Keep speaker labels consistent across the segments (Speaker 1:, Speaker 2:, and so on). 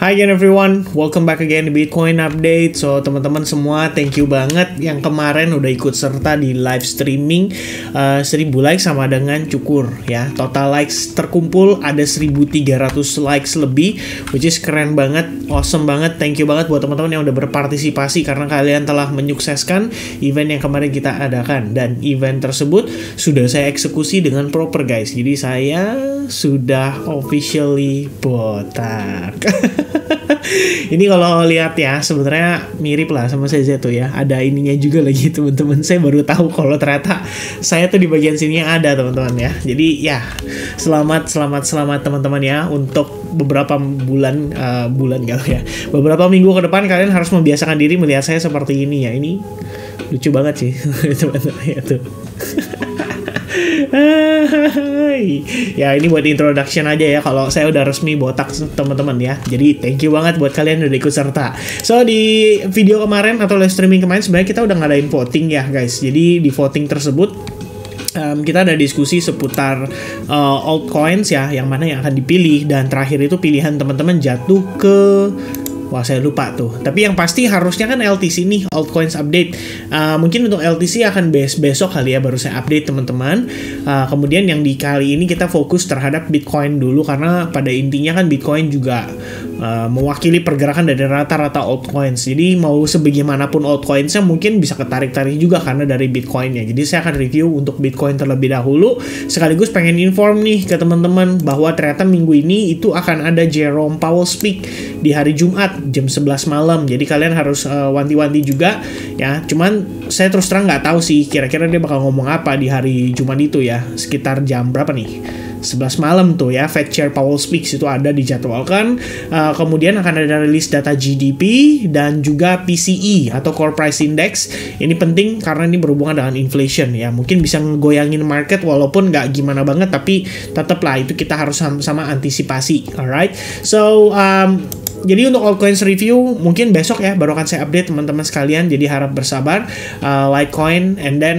Speaker 1: Hi again everyone, welcome back again di Bitcoin Update. So teman-teman semua, thank you banget yang kemarin udah ikut serta di live streaming 1000 likes sama dengan cukur ya. Total likes terkumpul ada 1300 likes lebih, which is keren banget, awesome banget. Thank you banget buat teman-teman yang udah berpartisipasi karena kalian telah menyukseskan event yang kemarin kita adakan. Dan event tersebut sudah saya eksekusi dengan proper guys. Jadi saya sudah officially botak. Ini kalau lihat ya sebenarnya mirip lah sama saya tuh ya. Ada ininya juga lagi teman-teman. Saya baru tahu kalau ternyata saya tuh di bagian sininya ada teman-teman ya. Jadi ya selamat teman-teman ya untuk beberapa bulan ya. Beberapa minggu ke depan kalian harus membiasakan diri melihat saya seperti ini ya. Ini lucu banget sih teman-teman ya tuh. Ya ini buat introduction aja ya kalau saya udah resmi botak teman-teman ya. Jadi thank you banget buat kalian yang udah ikut serta. So di video kemarin atau live streaming kemarin sebenarnya kita udah ngadain voting ya guys. Jadi di voting tersebut kita ada diskusi seputar altcoins ya, yang mana yang akan dipilih, dan terakhir itu pilihan teman-teman jatuh ke wah saya lupa tuh. Tapi yang pasti harusnya kan LTC nih, altcoins update. Mungkin untuk LTC akan besok kali ya baru saya update teman-teman. Kemudian yang di kali ini kita fokus terhadap Bitcoin dulu karena pada intinya kan Bitcoin juga mewakili pergerakan dari rata-rata altcoins. Jadi mau sebagaimanapun altcoinsnya mungkin bisa ketarik-tarik juga karena dari Bitcoinnya. Jadi saya akan review untuk Bitcoin terlebih dahulu. Sekaligus pengen inform nih ke teman-teman bahwa ternyata minggu ini itu akan ada Jerome Powell speak di hari Jumat jam 11 malam. Jadi kalian harus wanti-wanti juga ya. Cuman saya terus terang nggak tahu sih kira-kira dia bakal ngomong apa di hari Jumat itu ya. Sekitar jam berapa nih? 11 malam tuh ya, Fed Chair Powell Speaks itu ada dijadwalkan. Kemudian akan ada rilis data GDP dan juga PCE atau Core Price Index. Ini penting karena ini berhubungan dengan inflation ya. Mungkin bisa ngegoyangin market walaupun nggak gimana banget, tapi tetaplah itu kita harus sama-sama antisipasi. Alright, so jadi untuk altcoins review mungkin besok ya baru akan saya update teman-teman sekalian. Jadi harap bersabar. Litecoin and then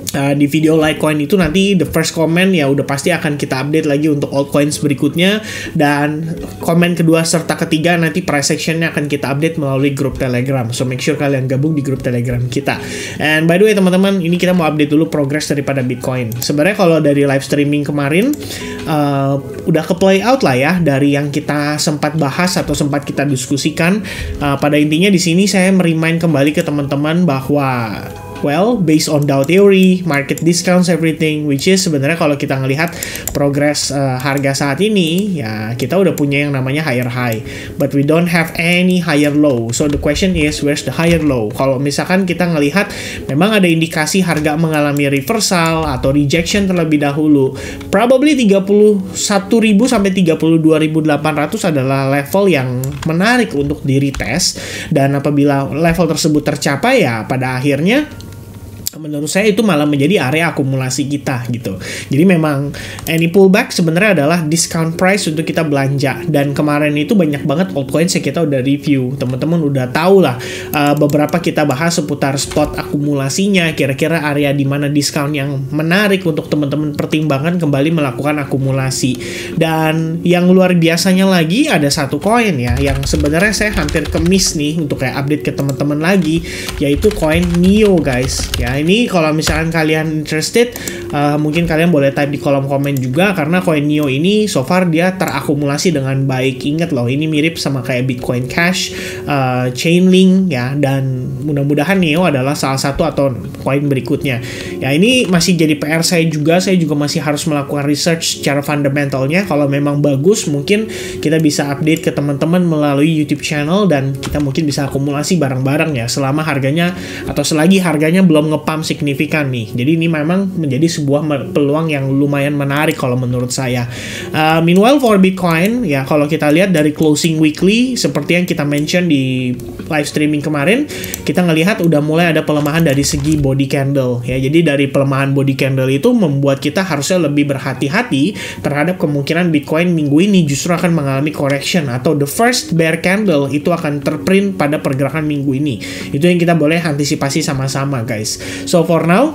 Speaker 1: di video Litecoin itu nanti the first comment ya udah pasti akan kita update lagi untuk altcoins berikutnya, dan komen kedua serta ketiga nanti price actionnya akan kita update melalui grup Telegram. So make sure kalian gabung di grup Telegram kita. And by the way teman-teman, ini kita mau update dulu progress daripada Bitcoin. Sebenarnya kalau dari live streaming kemarin udah ke play out lah ya dari yang kita sempat bahas atau sempat kita diskusikan. Pada intinya di sini saya merimain kembali ke teman-teman bahwa well, based on Dow theory, market discounts everything, which is sebenarnya kalau kita ngelihat progress harga saat ini, ya kita udah punya yang namanya higher high, but we don't have any higher low. So the question is, where's the higher low? Kalau misalkan kita ngelihat memang ada indikasi harga mengalami reversal atau rejection terlebih dahulu, probably 31.000 sampai 32.800 adalah level yang menarik untuk di retest, dan apabila level tersebut tercapai ya pada akhirnya menurut saya itu malah menjadi area akumulasi kita gitu. Jadi memang any pullback sebenarnya adalah discount price untuk kita belanja. Dan kemarin itu banyak banget altcoins yang kita udah review. Teman-teman udah tahu lah beberapa kita bahas seputar spot akumulasinya. Kira-kira area di mana diskon yang menarik untuk teman-teman pertimbangkan kembali melakukan akumulasi. Dan yang luar biasanya lagi ada satu koin ya yang sebenarnya saya hampir kemis nih untuk kayak update ke teman-teman lagi, yaitu koin NIO guys. Ya ini kalau misalkan kalian interested, mungkin kalian boleh type di kolom komen juga, karena koin NIO ini so far dia terakumulasi dengan baik. Ingat loh, ini mirip sama kayak Bitcoin Cash, Chainlink ya, dan mudah-mudahan NIO adalah salah satu atau koin berikutnya. Ya ini masih jadi PR saya juga masih harus melakukan research secara fundamentalnya. Kalau memang bagus mungkin kita bisa update ke teman-teman melalui YouTube channel, dan kita mungkin bisa akumulasi bareng-bareng ya selama harganya atau selagi harganya belum ngepump signifikan nih. Jadi ini memang menjadi sebuah peluang yang lumayan menarik kalau menurut saya. Meanwhile for Bitcoin ya, kalau kita lihat dari closing weekly seperti yang kita mention di live streaming kemarin, kita ngelihat udah mulai ada pelemahan dari segi body candle ya. Jadi dari pelemahan body candle itu membuat kita harusnya lebih berhati-hati terhadap kemungkinan Bitcoin minggu ini justru akan mengalami correction, atau the first bear candle itu akan terprint pada pergerakan minggu ini. Itu yang kita boleh antisipasi sama-sama guys. So for now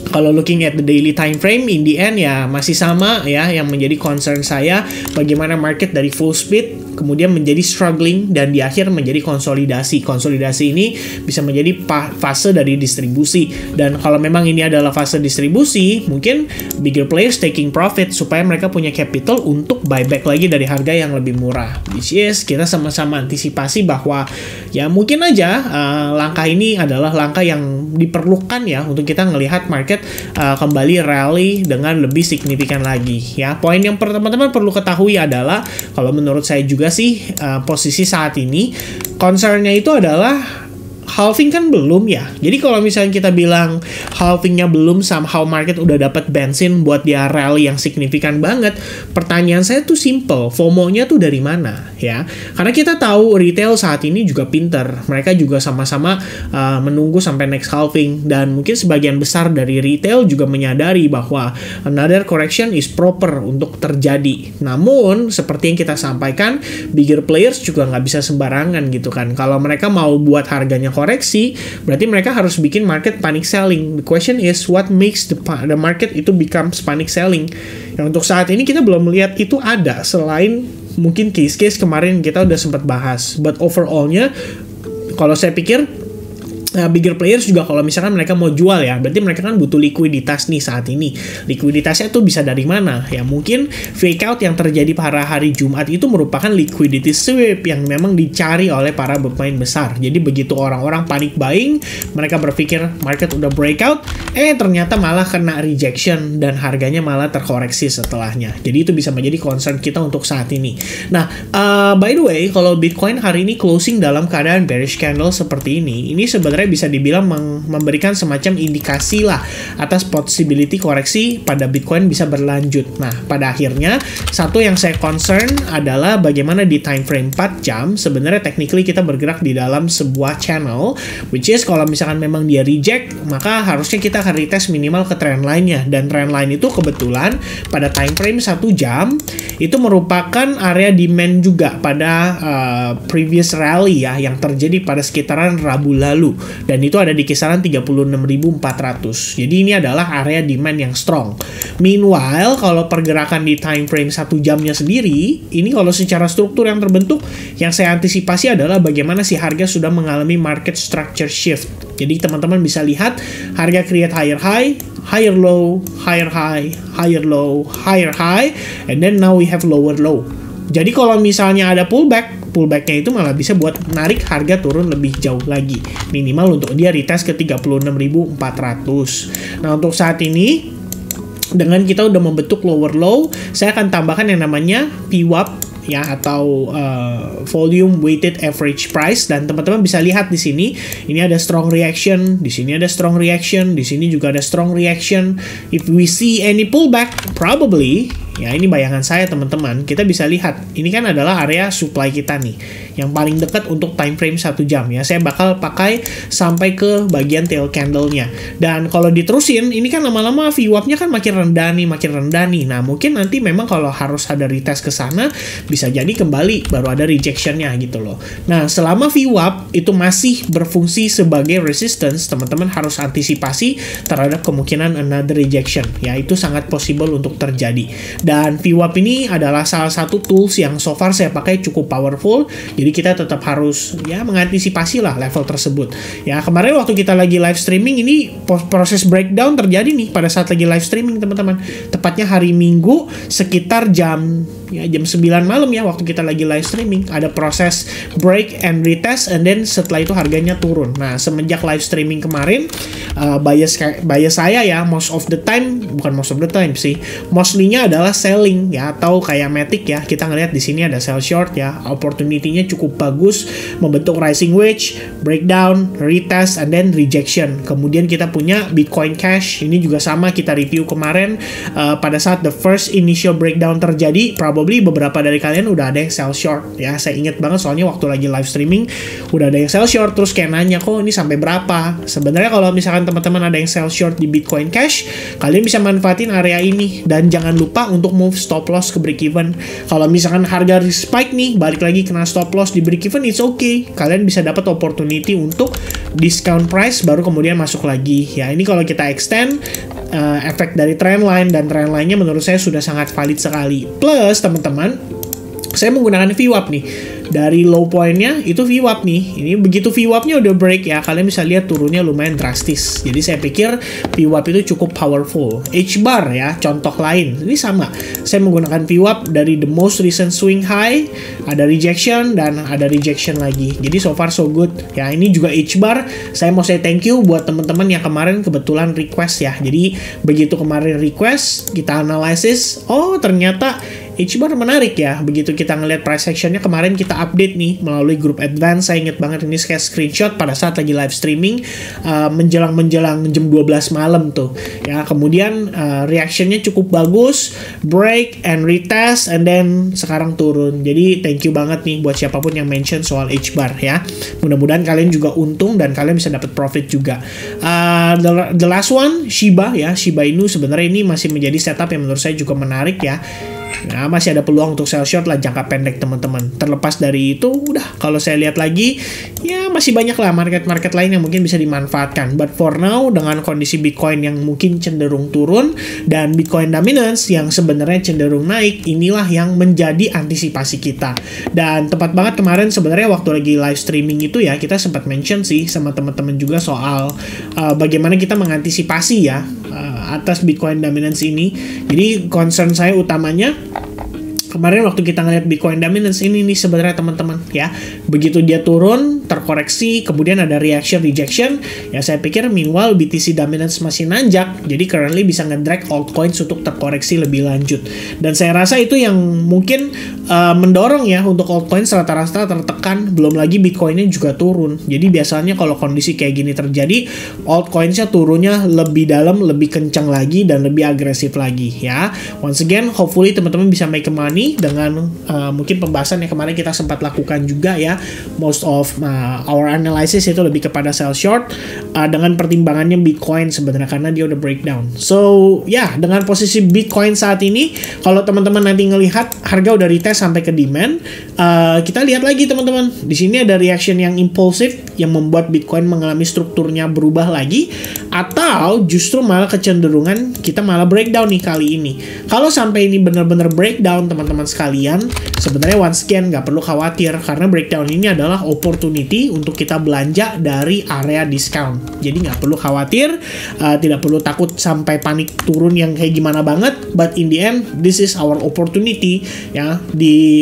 Speaker 1: Kalau looking at the daily time frame, in the end ya masih sama ya, yang menjadi concern saya bagaimana market dari full speed kemudian menjadi struggling dan di akhir menjadi konsolidasi. Konsolidasi ini bisa menjadi fase dari distribusi, dan kalau memang ini adalah fase distribusi, mungkin bigger players taking profit supaya mereka punya capital untuk buyback lagi dari harga yang lebih murah. Which is kita sama-sama antisipasi bahwa ya mungkin aja langkah ini adalah langkah yang diperlukan ya untuk kita melihat market kembali rally dengan lebih signifikan lagi ya. Poin yang teman-teman perlu ketahui adalah kalau menurut saya juga sih posisi saat ini concernnya itu adalah halving kan belum ya. Jadi kalau misalnya kita bilang halvingnya belum, somehow market udah dapat bensin buat dia rally yang signifikan banget. Pertanyaan saya tuh simple, FOMO-nya tuh dari mana ya? Karena kita tahu retail saat ini juga pinter. Mereka juga sama-sama menunggu sampai next halving, dan mungkin sebagian besar dari retail juga menyadari bahwa another correction is proper untuk terjadi. Namun seperti yang kita sampaikan, bigger players juga nggak bisa sembarangan gitu kan. Kalau mereka mau buat harganya koreksi, berarti mereka harus bikin market panic selling. The question is what makes the market itu becomes panic selling. Yang untuk saat ini kita belum melihat itu ada, selain mungkin case-case kemarin kita udah sempat bahas. But overall-nya kalau saya pikir bigger players juga kalau misalkan mereka mau jual ya, berarti mereka kan butuh likuiditas nih saat ini. Likuiditasnya tuh bisa dari mana? Ya mungkin fake out yang terjadi pada hari Jumat itu merupakan liquidity sweep yang memang dicari oleh para pemain besar. Jadi begitu orang-orang panic buying, mereka berpikir market udah breakout, ternyata malah kena rejection dan harganya malah terkoreksi setelahnya. Jadi itu bisa menjadi concern kita untuk saat ini. Nah, by the way, kalau Bitcoin hari ini closing dalam keadaan bearish candle seperti ini sebenarnya bisa dibilang memberikan semacam indikasi lah atas possibility koreksi pada Bitcoin bisa berlanjut. Nah, pada akhirnya satu yang saya concern adalah bagaimana di time frame 4 jam sebenarnya technically kita bergerak di dalam sebuah channel, which is kalau misalkan memang dia reject, maka harusnya kita akan retest minimal ke trend line-nya, dan trend line itu kebetulan pada time frame 1 jam itu merupakan area demand juga pada previous rally ya yang terjadi pada sekitaran Rabu lalu. Dan itu ada di kisaran 36.400. Jadi ini adalah area demand yang strong. Meanwhile, kalau pergerakan di time frame 1 jamnya sendiri, ini kalau secara struktur yang terbentuk, yang saya antisipasi adalah bagaimana si harga sudah mengalami market structure shift. Jadi teman-teman bisa lihat harga create higher high, higher low, higher high, higher low, higher high, and then now we have lower low. Jadi kalau misalnya ada pullbacknya itu malah bisa buat narik harga turun lebih jauh lagi. Minimal untuk dia retest ke 36.400. Nah, untuk saat ini dengan kita udah membentuk lower low, saya akan tambahkan yang namanya VWAP ya, atau volume weighted average price, dan teman-teman bisa lihat di sini ini ada strong reaction, di sini ada strong reaction, di sini juga ada strong reaction. If we see any pullback, probably ya ini bayangan saya teman-teman, kita bisa lihat ini kan adalah area supply kita nih yang paling dekat untuk time frame 1 jam ya. Saya bakal pakai sampai ke bagian tail candle-nya. Dan kalau diterusin, ini kan lama-lama VWAP-nya kan makin rendah nih. Nah, mungkin nanti memang kalau harus ada retest ke sana, bisa jadi kembali baru ada rejection-nya gitu loh. Nah, selama VWAP itu masih berfungsi sebagai resistance, teman-teman harus antisipasi terhadap kemungkinan another rejection. Ya, itu sangat possible untuk terjadi. Dan VWAP ini adalah salah satu tools yang so far saya pakai cukup powerful. Jadi kita tetap harus ya mengantisipasi lah level tersebut. Ya, kemarin waktu kita lagi live streaming ini proses breakdown terjadi nih pada saat lagi live streaming teman-teman. Tepatnya hari Minggu sekitar jam 9 malam ya, waktu kita lagi live streaming ada proses break and retest, and then setelah itu harganya turun. Nah, semenjak live streaming kemarin bias saya ya mostly adalah selling ya, atau kayak Matic ya, kita ngelihat di sini ada sell short ya, opportunity-nya cukup bagus membentuk rising wedge, breakdown, retest, and then rejection. Kemudian kita punya Bitcoin Cash, ini juga sama kita review kemarin pada saat the first initial breakdown terjadi, probably beberapa dari kalian udah ada yang sell short ya. Saya ingat banget soalnya waktu lagi live streaming udah ada yang sell short, terus kayak nanya kok ini sampai berapa. Sebenarnya kalau misalkan teman-teman ada yang sell short di Bitcoin Cash, kalian bisa manfaatin area ini dan jangan lupa untuk move stop loss ke break even. Kalau misalkan harga spike nih, balik lagi kena stop loss di break even, it's okay. Kalian bisa dapat opportunity untuk discount price baru kemudian masuk lagi. Ya, ini kalau kita extend efek dari trendline, dan trendline-nya menurut saya sudah sangat valid sekali. Plus teman-teman, saya menggunakan VWAP nih. Dari low point-nya itu VWAP nih. Ini begitu VWAP-nya udah break ya, kalian bisa lihat turunnya lumayan drastis. Jadi saya pikir VWAP itu cukup powerful. H-bar ya, contoh lain. Ini sama. Saya menggunakan VWAP dari the most recent swing high, ada rejection dan ada rejection lagi. Jadi so far so good. Ya, ini juga H-bar. Saya mau say thank you buat teman-teman yang kemarin kebetulan request ya. Jadi begitu kemarin request, kita analisis, oh ternyata H-bar menarik ya. Begitu kita ngeliat price actionnya kemarin, kita update nih melalui grup advance. Saya inget banget ini kayak screenshot pada saat lagi live streaming menjelang jam 12 malam tuh ya. Kemudian reactionnya cukup bagus, break and retest, and then sekarang turun. Jadi thank you banget nih buat siapapun yang mention soal H-bar ya. Mudah-mudahan kalian juga untung dan kalian bisa dapat profit juga. The last one, Shiba ya. Shiba Inu sebenarnya ini masih menjadi setup yang menurut saya juga menarik ya. Nah, masih ada peluang untuk sell short lah jangka pendek teman-teman. Terlepas dari itu, udah kalau saya lihat lagi, ya masih banyak lah market-market lain yang mungkin bisa dimanfaatkan. But for now, dengan kondisi Bitcoin yang mungkin cenderung turun dan Bitcoin dominance yang sebenarnya cenderung naik, inilah yang menjadi antisipasi kita. Dan tepat banget kemarin sebenarnya waktu lagi live streaming itu ya, kita sempat mention sih sama teman-teman juga soal bagaimana kita mengantisipasi ya atas Bitcoin dominance ini. Jadi concern saya utamanya kemarin waktu kita ngeliat Bitcoin dominance ini nih sebenarnya teman-teman ya, begitu dia turun terkoreksi kemudian ada reaction rejection ya, saya pikir meanwhile BTC dominance masih nanjak, jadi currently bisa ngedrag altcoins untuk terkoreksi lebih lanjut. Dan saya rasa itu yang mungkin mendorong ya untuk altcoins rata-rata tertekan, belum lagi Bitcoinnya juga turun. Jadi biasanya kalau kondisi kayak gini terjadi, altcoinsnya turunnya lebih dalam, lebih kencang lagi dan lebih agresif lagi ya. Once again, hopefully teman-teman bisa make money dengan mungkin pembahasan yang kemarin kita sempat lakukan juga ya. Most of our analysis itu lebih kepada sell short dengan pertimbangannya Bitcoin sebenarnya karena dia udah breakdown. So ya, dengan posisi Bitcoin saat ini, kalau teman-teman nanti ngelihat harga udah retest sampai ke demand, kita lihat lagi teman-teman. Di sini ada reaction yang impulsif yang membuat Bitcoin mengalami strukturnya berubah lagi, atau justru malah kecenderungan kita malah breakdown nih kali ini. Kalau sampai ini benar-benar breakdown teman-teman sekalian, sebenarnya once again nggak perlu khawatir karena breakdown ini adalah opportunity untuk kita belanja dari area discount. Jadi nggak perlu khawatir, tidak perlu takut sampai panik turun yang kayak gimana banget. But in the end, this is our opportunity ya.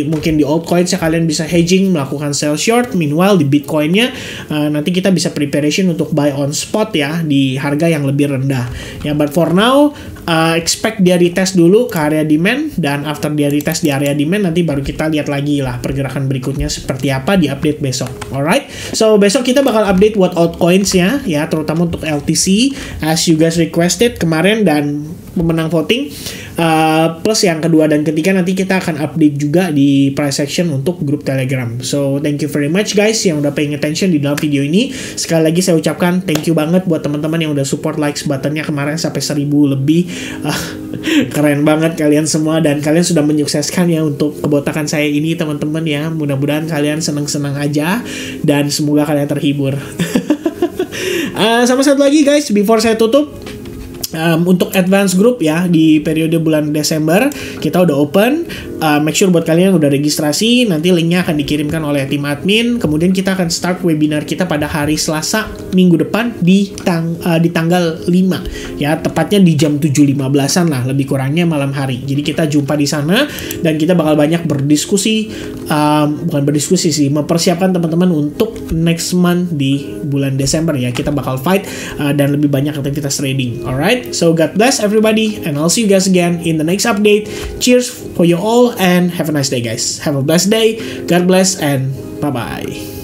Speaker 1: Mungkin di altcoins ya kalian bisa hedging, melakukan sell short. Meanwhile di Bitcoinnya nanti kita bisa preparation untuk buy on spot ya di harga yang lebih rendah ya. But for now, expect dia retest dulu ke area demand, dan after dia retest di area demand nanti baru kita lihat lagi lah pergerakan berikutnya seperti apa di update besok. Alright, so besok kita bakal update buat altcoins ya, terutama untuk LTC as you guys requested kemarin dan pemenang voting. Plus yang kedua dan ketiga nanti kita akan update juga di price action untuk grup Telegram. So thank you very much guys yang udah paying attention di dalam video ini. Sekali lagi saya ucapkan thank you banget buat teman-teman yang udah support likes buttonnya kemarin sampai 1000 lebih. Keren banget kalian semua, dan kalian sudah menyukseskan ya untuk kebotakan saya ini teman-teman ya. Mudah-mudahan kalian senang-senang aja dan semoga kalian terhibur. Sama satu lagi guys, before saya tutup, untuk advance group ya di periode bulan Desember kita udah open. Make sure buat kalian udah registrasi, nanti linknya akan dikirimkan oleh tim admin. Kemudian kita akan start webinar kita pada hari Selasa minggu depan di tanggal 5 ya, tepatnya di jam 7.15an lah lebih kurangnya malam hari. Jadi kita jumpa di sana dan kita bakal banyak berdiskusi, bukan berdiskusi sih, mempersiapkan teman-teman untuk next month di bulan Desember ya. Kita bakal fight dan lebih banyak aktivitas trading. Alright, so God bless everybody and I'll see you guys again in the next update. Cheers for you all and have a nice day guys. Have a blessed day. God bless and bye-bye.